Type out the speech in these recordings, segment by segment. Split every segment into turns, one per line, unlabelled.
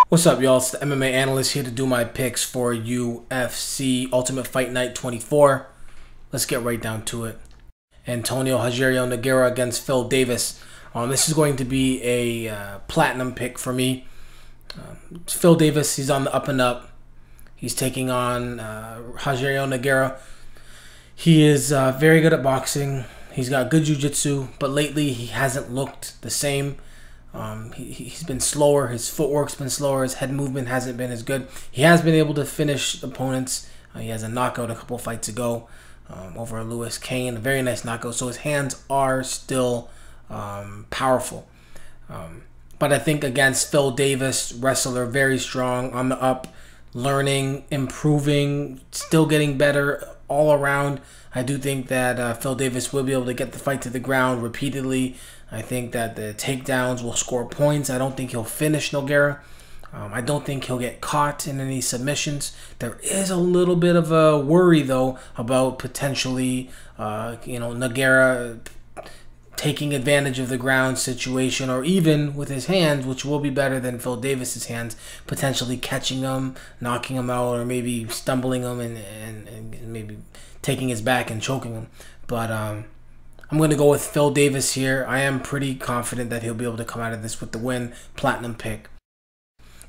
What's up, y'all? It's the MMA analyst here to do my picks for UFC Ultimate Fight Night 24. Let's get right down to it. Antonio Nogueira against Phil Davis. This is going to be a platinum pick for me. Phil Davis, he's on the up and up. He's taking on Nogueira. He is very good at boxing. He's got good jiu-jitsu, but lately he hasn't looked the same. He's been slower. His footwork's been slower. His head movement hasn't been as good. He has been able to finish opponents. He has a knockout a couple fights ago over Lewis Kane. A very nice knockout. So his hands are still powerful. But I think against Phil Davis, wrestler, very strong, on the up, learning, improving, still getting better all around. I do think that Phil Davis will be able to get the fight to the ground repeatedly. I think that the takedowns will score points. I don't think he'll finish Nogueira. I don't think he'll get caught in any submissions. There is a little bit of a worry, though, about potentially, Nogueira taking advantage of the ground situation, or even with his hands, which will be better than Phil Davis's hands, potentially catching him, knocking him out, or maybe stumbling him and maybe taking his back and choking him. But I'm going to go with Phil Davis here. I am pretty confident that he'll be able to come out of this with the win. Platinum pick.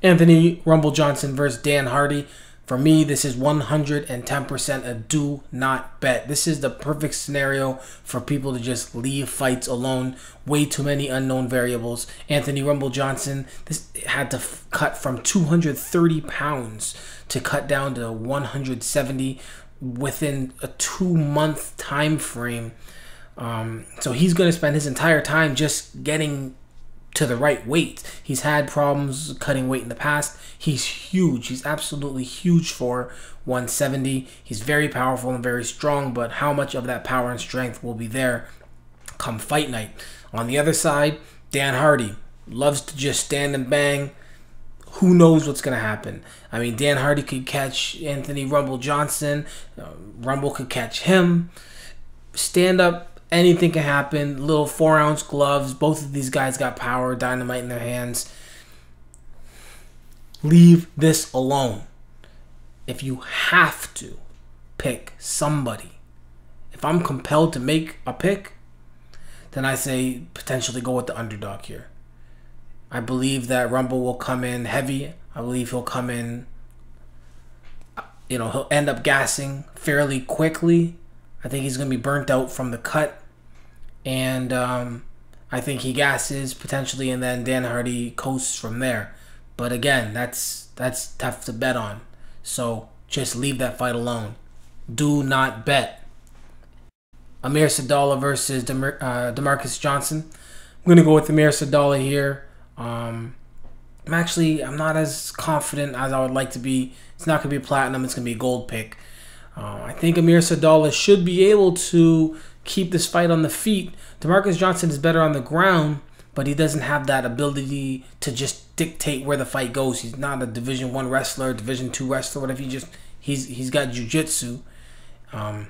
Anthony Rumble Johnson versus Dan Hardy. For me, this is 110% a do not bet. This is the perfect scenario for people to just leave fights alone. Way too many unknown variables. Anthony Rumble Johnson, this had to cut from 230 pounds to cut down to 170 within a 2-month time frame. So he's going to spend his entire time just getting to the right weight. He's had problems cutting weight in the past. He's huge. He's absolutely huge for 170. He's very powerful and very strong, but how much of that power and strength will be there come fight night? On the other side, Dan Hardy loves to just stand and bang. Who knows what's going to happen? I mean, Dan Hardy could catch Anthony Rumble Johnson. Rumble could catch him. Stand up. Anything can happen. Little 4-ounce gloves. Both of these guys got power, dynamite in their hands. Leave this alone. If you have to pick somebody, if I'm compelled to make a pick, then I say potentially go with the underdog here. I believe that Rumble will come in heavy. I believe he'll come in, he'll end up gassing fairly quickly. I think he's going to be burnt out from the cut. And I think he gasses potentially, and then Dan Hardy coasts from there. But again, that's tough to bet on. So just leave that fight alone. Do not bet. Amir Sadollah versus DaMarques Johnson. I'm going to go with Amir Sadollah here. I'm not as confident as I would like to be. It's not going to be platinum. It's going to be a gold pick. I think Amir Sadollah should be able to keep this fight on the feet. DaMarques Johnson is better on the ground, but he doesn't have that ability to just dictate where the fight goes. He's not a Division I wrestler, Division II wrestler, whatever. He's got jiu-jitsu, and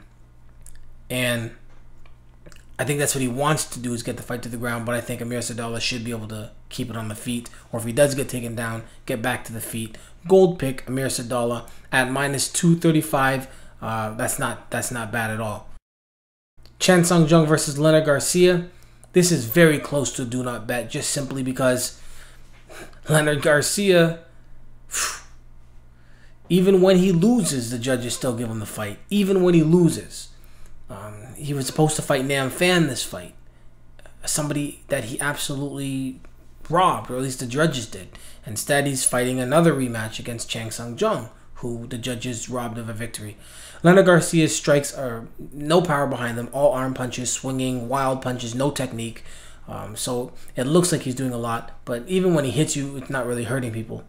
I think that's what he wants to do, is get the fight to the ground. But I think Amir Sadollah should be able to keep it on the feet, or if he does get taken down, get back to the feet. Gold pick Amir Sadollah at -235. That's not bad at all. Chan Sung Jung versus Leonard Garcia. This is very close to do not bet, just simply because Leonard Garcia, even when he loses, the judges still give him the fight. Even when he loses. He was supposed to fight Nam Phan this fight. Somebody that he absolutely robbed, or at least the judges did. Instead, he's fighting another rematch against Chan Sung Jung, who the judges robbed of a victory. Leonard Garcia's strikes are no power behind them. All arm punches, swinging, wild punches, no technique. So it looks like he's doing a lot, but even when he hits you, it's not really hurting people.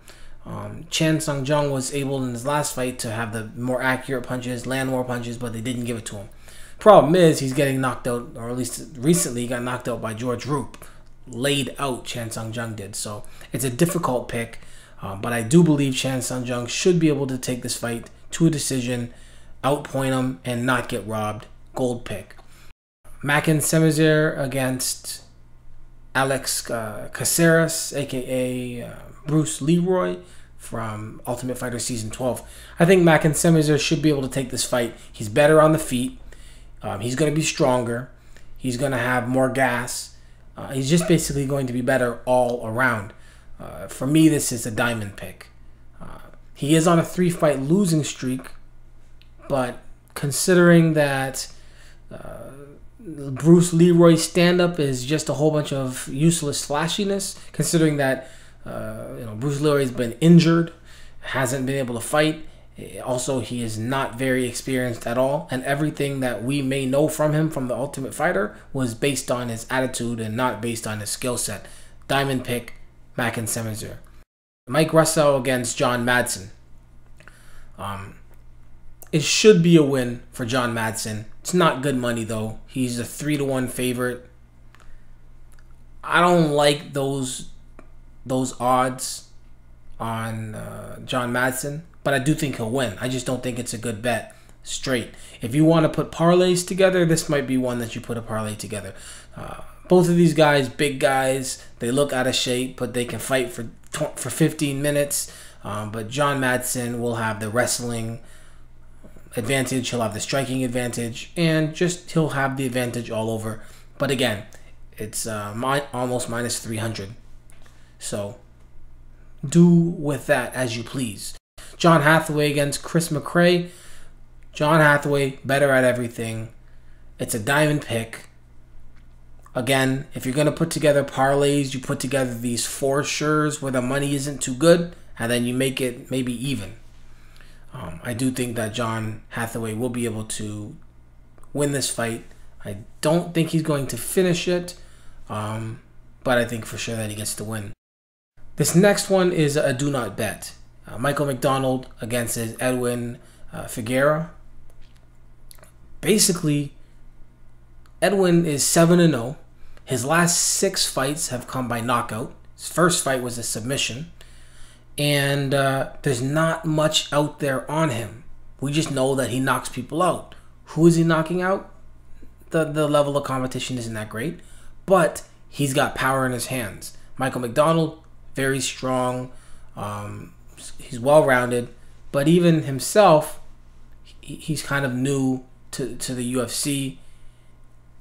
Chan Sung Jung was able in his last fight to have the more accurate punches, land more punches, but they didn't give it to him. Problem is, he's getting knocked out, or at least recently he got knocked out by George Roop. Laid out, Chan Sung Jung did. So it's a difficult pick, but I do believe Chan Sung Jung should be able to take this fight to a decision, outpoint him, and not get robbed. Gold pick. Mackin Semizir against Alex Caceres, aka Bruce Leroy from Ultimate Fighter Season 12. I think Mackin Semizer should be able to take this fight. He's better on the feet. He's going to be stronger. He's going to have more gas. He's just basically going to be better all around. For me, this is a diamond pick. He is on a 3-fight losing streak, but considering that Bruce Leroy's stand-up is just a whole bunch of useless flashiness, considering that Bruce Leroy's been injured, hasn't been able to fight. Also, he is not very experienced at all, and everything that we may know from him from the Ultimate Fighter was based on his attitude and not based on his skill set. Diamond pick, Mackin Semizer. Mike Russell against John Madsen. It should be a win for John Madsen. It's not good money though. He's a 3-1 favorite. I don't like those odds on John Madsen, but I do think he'll win. I just don't think it's a good bet straight. If you want to put parlays together, this might be one that you put a parlay together. Both of these guys, big guys, they look out of shape, but they can fight for 15 minutes. But John Madsen will have the wrestling advantage, he'll have the striking advantage, and just he'll have the advantage all over. But again, it's almost minus 300. So do with that as you please. John Hathaway against Chris McRae. John Hathaway, better at everything. It's a diamond pick. Again, if you're going to put together parlays, you put together these 4 sures where the money isn't too good, and then you make it maybe even. I do think that John Hathaway will be able to win this fight. I don't think he's going to finish it, but I think for sure that he gets the win. This next one is a do not bet. Michael McDonald against Edwin Figueira. Basically, Edwin is 7-0. His last 6 fights have come by knockout. His first fight was a submission. And there's not much out there on him. We just know that he knocks people out. Who is he knocking out? The level of competition isn't that great. But he's got power in his hands. Michael McDonald, very strong. He's well-rounded. But even himself, he's kind of new to the UFC.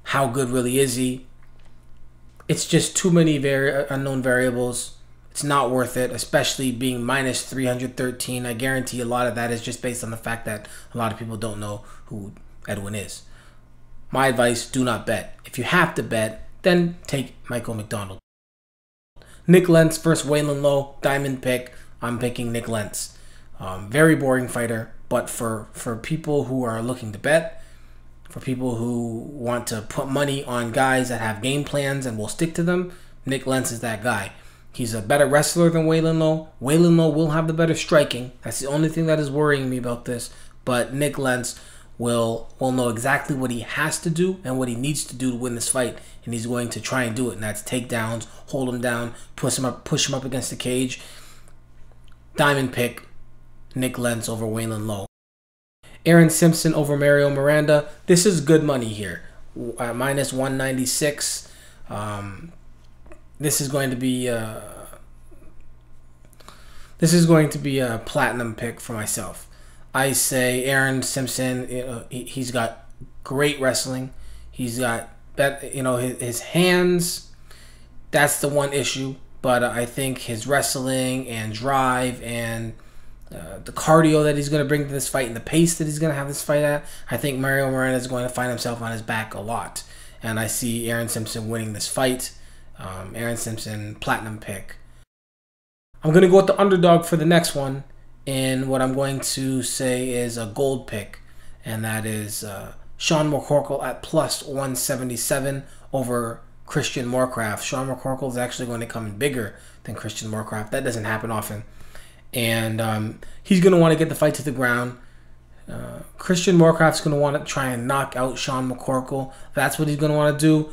How good really is he? It's just too many unknown variables. It's not worth it, especially being minus 313. I guarantee a lot of that is just based on the fact that a lot of people don't know who Edwin is. My advice, do not bet. If you have to bet, then take Michael McDonald. Nick Lentz versus Waylon Lowe, diamond pick. I'm picking Nick Lentz. Very boring fighter, but for people who are looking to bet, for people who want to put money on guys that have game plans and will stick to them, Nick Lentz is that guy. He's a better wrestler than Waylon Lowe. Waylon Lowe will have the better striking. That's the only thing that is worrying me about this. But Nick Lentz will know exactly what he has to do and what he needs to do to win this fight. And he's going to try and do it. And that's takedowns, hold him down, push him up against the cage. Diamond pick, Nick Lentz over Waylon Lowe. Aaron Simpson over Mario Miranda. This is good money here. Minus 196. This is going to be a platinum pick for myself. I say Aaron Simpson. He's got great wrestling. He's got his hands. That's the one issue. But I think his wrestling and drive and the cardio that he's going to bring to this fight and the pace that he's going to have this fight at, I think Mario Miranda is going to find himself on his back a lot. And I see Aaron Simpson winning this fight. Aaron Simpson, platinum pick. I'm going to go with the underdog for the next one. And what I'm going to say is a gold pick. And that is Sean McCorkle at plus 177 over Christian Morecraft. Sean McCorkle is actually going to come in bigger than Christian Morecraft. That doesn't happen often. And he's going to want to get the fight to the ground. Christian Morecraft's going to want to try and knock out Sean McCorkle. That's what he's going to want to do.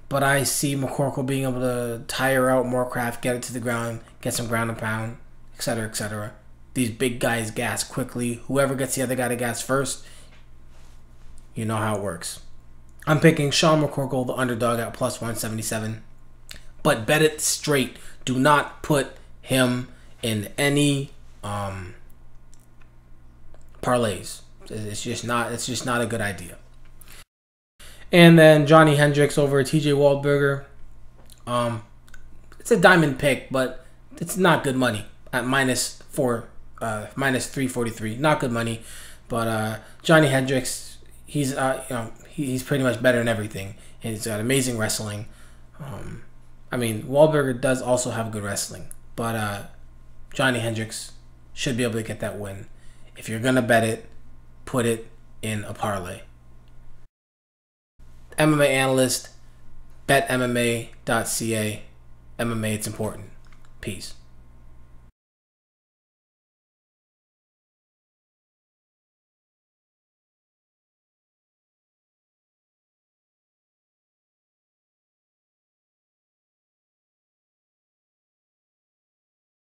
But I see McCorkle being able to tire out Morecraft, get it to the ground, get some ground and pound, etc., etc. These big guys gas quickly. Whoever gets the other guy to gas first, you know how it works. I'm picking Sean McCorkle, the underdog, at plus 177. but bet it straight. Do not put him in any parlays. It's just not a good idea. And then Johny Hendricks over TJ Waldburger. It's a diamond pick, but it's not good money at minus 343. Not good money, but Johny Hendricks, he's he's pretty much better in everything, and he's got amazing wrestling. I mean, Waldburger does also have good wrestling, but Johny Hendricks should be able to get that win. If you're gonna bet it, put it in a parlay. MMA analyst, betmma.ca. MMA, it's important. Peace.